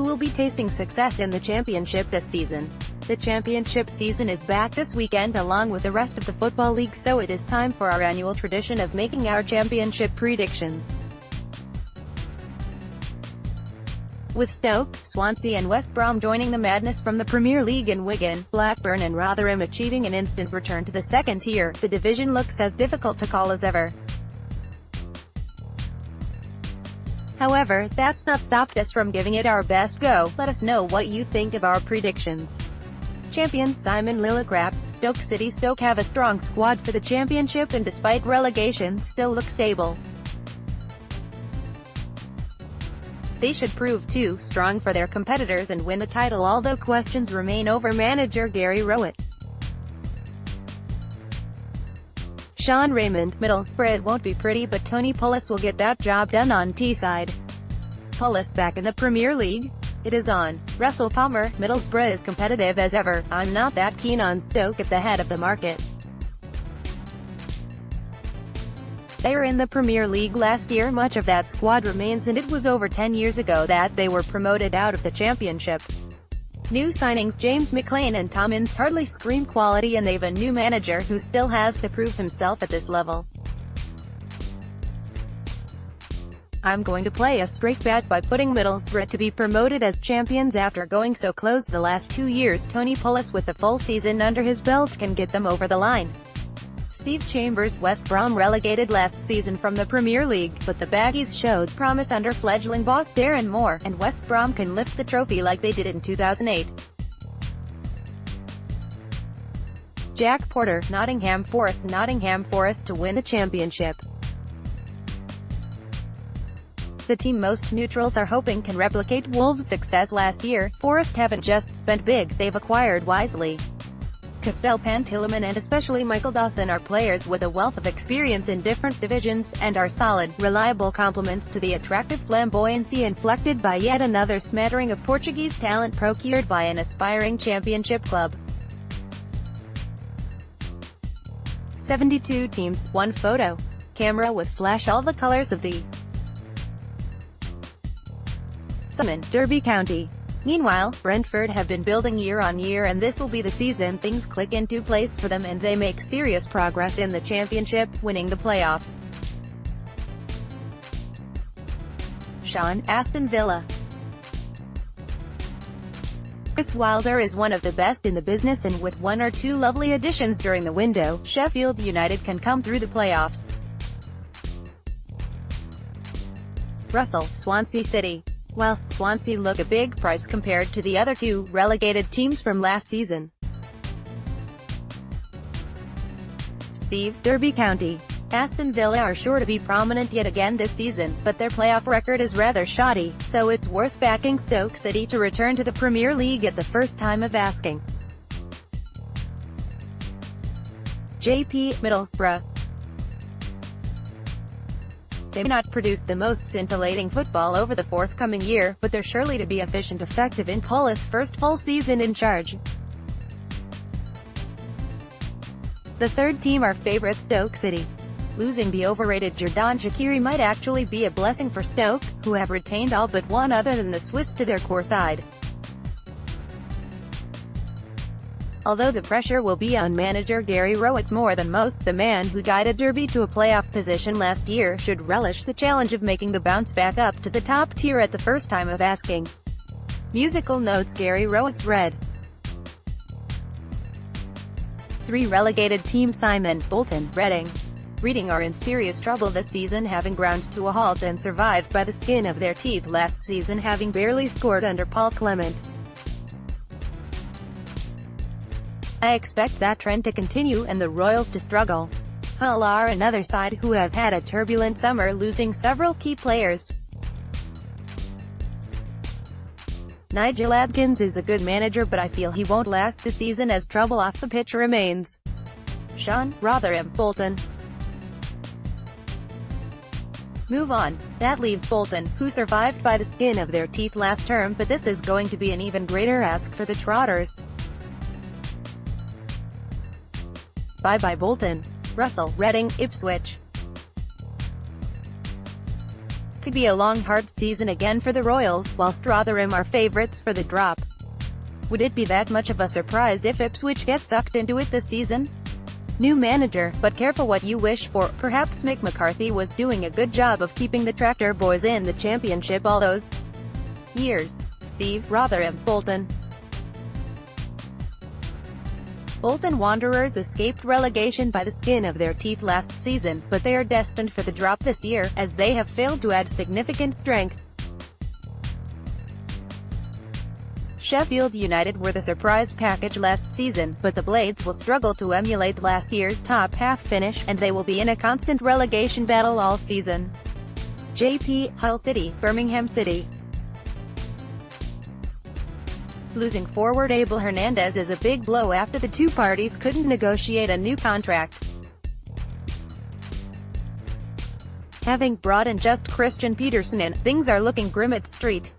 who will be tasting success in the Championship this season. The Championship season is back this weekend along with the rest of the Football League, so it is time for our annual tradition of making our Championship predictions. With Stoke, Swansea and West Brom joining the madness from the Premier League and Wigan, Blackburn and Rotherham achieving an instant return to the second tier, the division looks as difficult to call as ever. However, that's not stopped us from giving it our best go. Let us know what you think of our predictions. Champions Simon Lillicrap, Stoke City. Stoke have a strong squad for the Championship and despite relegation still look stable. They should prove too strong for their competitors and win the title, although questions remain over manager Gary Rowett. Sean Raymond, Middlesbrough. It won't be pretty, but Tony Pulis will get that job done on Teesside. Pulis back in the Premier League? It is on. Russell Palmer, Middlesbrough is competitive as ever. I'm not that keen on Stoke at the head of the market. They were in the Premier League last year. Much of that squad remains, and it was over 10 years ago that they were promoted out of the Championship. New signings James McLean and Tom Ince hardly scream quality, and they've a new manager who still has to prove himself at this level. I'm going to play a straight bet by putting Middlesbrough to be promoted as champions after going so close the last 2 years. Tony Pulis with the full season under his belt can get them over the line. Steve Chambers, West Brom relegated last season from the Premier League, but the Baggies showed promise under fledgling boss Darren Moore, and West Brom can lift the trophy like they did in 2008. Jack Porter, Nottingham Forest. Nottingham Forest to win the Championship. The team most neutrals are hoping can replicate Wolves' success last year. Forest haven't just spent big, they've acquired wisely. Castell Pantilimon and especially Michael Dawson are players with a wealth of experience in different divisions, and are solid, reliable complements to the attractive flamboyancy inflected by yet another smattering of Portuguese talent procured by an aspiring Championship club. 72 teams, 1 photo. Camera with flash all the colours of the Summon, Derby County. Meanwhile, Brentford have been building year on year, and this will be the season things click into place for them and they make serious progress in the Championship, winning the playoffs. Sean, Aston Villa. Chris Wilder is one of the best in the business, and with 1 or 2 lovely additions during the window, Sheffield United can come through the playoffs. Russell, Swansea City. Whilst Swansea look a big price compared to the other 2 relegated teams from last season. Steve, Derby County. Aston Villa are sure to be prominent yet again this season, but their playoff record is rather shoddy, so it's worth backing Stoke City to return to the Premier League at the first time of asking. JP, Middlesbrough. They may not produce the most scintillating football over the forthcoming year, but they're surely to be efficient, effective in Pulis' first full season in charge. The third team are favourite Stoke City. Losing the overrated Xherdan Shaqiri might actually be a blessing for Stoke, who have retained all but one other than the Swiss to their core side. Although the pressure will be on manager Gary Rowett more than most, the man who guided Derby to a playoff position last year should relish the challenge of making the bounce back up to the top tier at the first time of asking. Musical notes Gary Rowett's Red. 3 relegated teams Simon, Bolton, Reading. Reading are in serious trouble this season, having ground to a halt and survived by the skin of their teeth last season, having barely scored under Paul Clement. I expect that trend to continue and the Royals to struggle. Hull are another side who have had a turbulent summer, losing several key players. Nigel Adkins is a good manager, but I feel he won't last the season as trouble off the pitch remains. Sean, Rotherham, Bolton. Move on. That leaves Bolton, who survived by the skin of their teeth last term, but this is going to be an even greater ask for the Trotters. Bye-bye Bolton. Russell, Reading, Ipswich. Could be a long hard season again for the Royals, whilst Rotherham are favourites for the drop. Would it be that much of a surprise if Ipswich get sucked into it this season? New manager, but careful what you wish for. Perhaps Mick McCarthy was doing a good job of keeping the Tractor Boys in the Championship all those years. Steve, Rotherham, Bolton. Bolton Wanderers escaped relegation by the skin of their teeth last season, but they are destined for the drop this year, as they have failed to add significant strength. Sheffield United were the surprise package last season, but the Blades will struggle to emulate last year's top-half finish, and they will be in a constant relegation battle all season. JP, Hull City, Birmingham City. Losing forward Abel Hernandez is a big blow after the two parties couldn't negotiate a new contract. Having brought in just Christian Peterson in, things are looking grim at St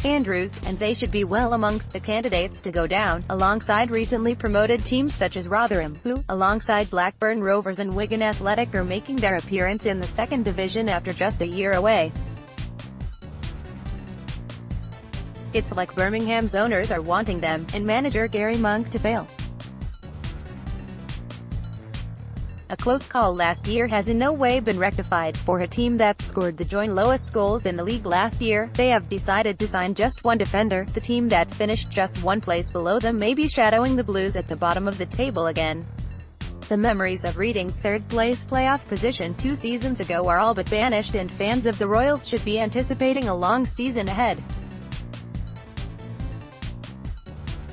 Andrews, and they should be well amongst the candidates to go down, alongside recently promoted teams such as Rotherham, who, alongside Blackburn Rovers and Wigan Athletic, are making their appearance in the second division after just a year away. It's like Birmingham's owners are wanting them, and manager Gary Monk to fail. A close call last year has in no way been rectified. For a team that scored the joint lowest goals in the league last year, they have decided to sign just one defender. The team that finished just one place below them may be shadowing the Blues at the bottom of the table again. The memories of Reading's third-place playoff position 2 seasons ago are all but vanished, and fans of the Royals should be anticipating a long season ahead.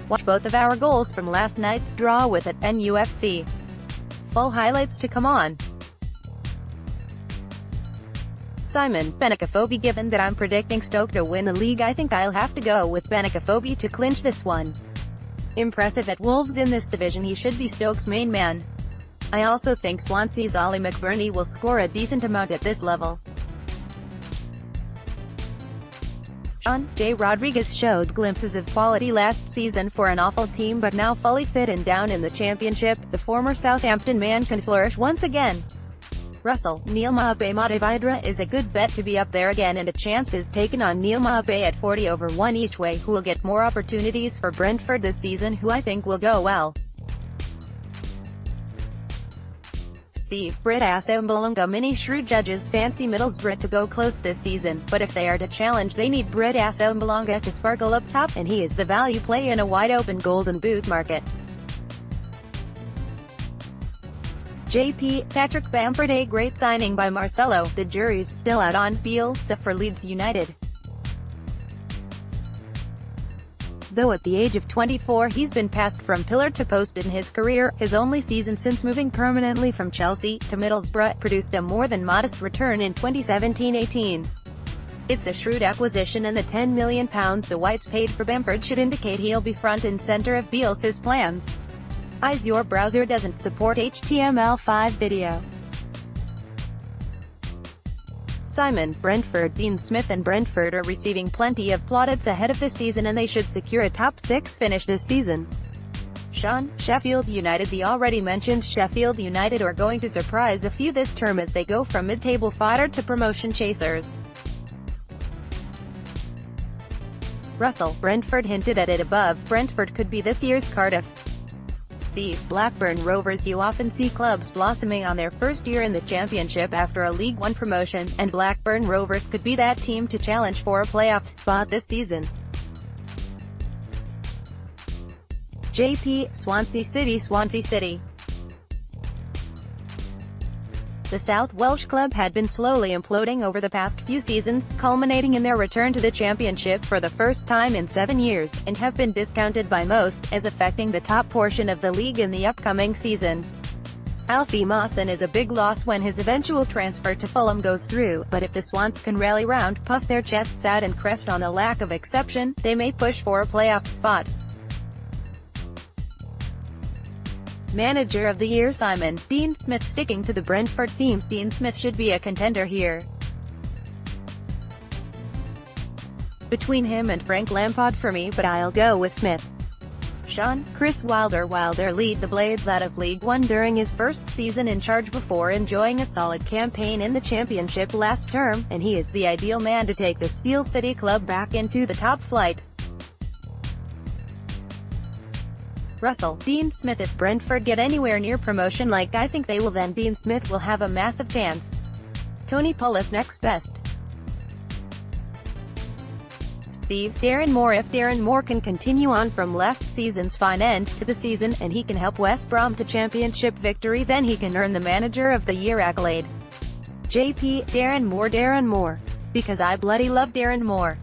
Watch both of our goals from last night's draw with at NUFC. Full highlights to come on. Simon, Benicophobe. Given that I'm predicting Stoke to win the league, I think I'll have to go with Benicophobe to clinch this one. Impressive at Wolves in this division, he should be Stoke's main man. I also think Swansea's Ollie McBurney will score a decent amount at this level. Sean J. Rodriguez showed glimpses of quality last season for an awful team, but now fully fit and down in the Championship, the former Southampton man can flourish once again. Russell, Neil Maupay. Maupay is a good bet to be up there again, and a chance is taken on Neil Maupay at 40/1 each way, who will get more opportunities for Brentford this season, who I think will go well. Steve, Britt Assombalonga. Many shrewd judges fancy Middlesbrough to go close this season, but if they are to challenge they need Britt Assombalonga to sparkle up top, and he is the value play in a wide-open Golden Boot market. JP, Patrick Bamford. A great signing by Marcelo. The jury's still out on Bielsa for Leeds United. Though at the age of 24 he's been passed from pillar to post in his career, his only season since moving permanently from Chelsea to Middlesbrough produced a more than modest return in 2017-18. It's a shrewd acquisition, and the £10 million the Whites paid for Bamford should indicate he'll be front and centre of Bielsa's plans. Eyes your browser doesn't support HTML5 video. Simon, Brentford. Dean Smith and Brentford are receiving plenty of plaudits ahead of this season, and they should secure a top 6 finish this season. Sean, Sheffield United. The already mentioned Sheffield United are going to surprise a few this term as they go from mid-table fodder to promotion chasers. Russell, Brentford. Hinted at it above, Brentford could be this year's Cardiff. Steve, Blackburn Rovers. You often see clubs blossoming on their first year in the Championship after a League One promotion, and Blackburn Rovers could be that team to challenge for a playoff spot this season. JP, Swansea City. Swansea City. The South Welsh club had been slowly imploding over the past few seasons, culminating in their return to the Championship for the first time in 7 years, and have been discounted by most as affecting the top portion of the league in the upcoming season. Alfie Mawson is a big loss when his eventual transfer to Fulham goes through, but if the Swans can rally round, puff their chests out and crest on the lack of exception, they may push for a playoff spot. Manager of the Year. Simon, Dean Smith. Sticking to the Brentford theme, Dean Smith should be a contender here. Between him and Frank Lampard for me, but I'll go with Smith. Sean, Chris Wilder lead the Blades out of League One during his first season in charge before enjoying a solid campaign in the Championship last term, and he is the ideal man to take the Steel City club back into the top flight. Russell, Dean Smith. If Brentford get anywhere near promotion like I think they will, then Dean Smith will have a massive chance. Tony Pulis next best. Steve, Darren Moore. If Darren Moore can continue on from last season's fine end to the season, and he can help West Brom to Championship victory, then he can earn the Manager of the Year accolade. JP, Darren Moore. Because I bloody love Darren Moore.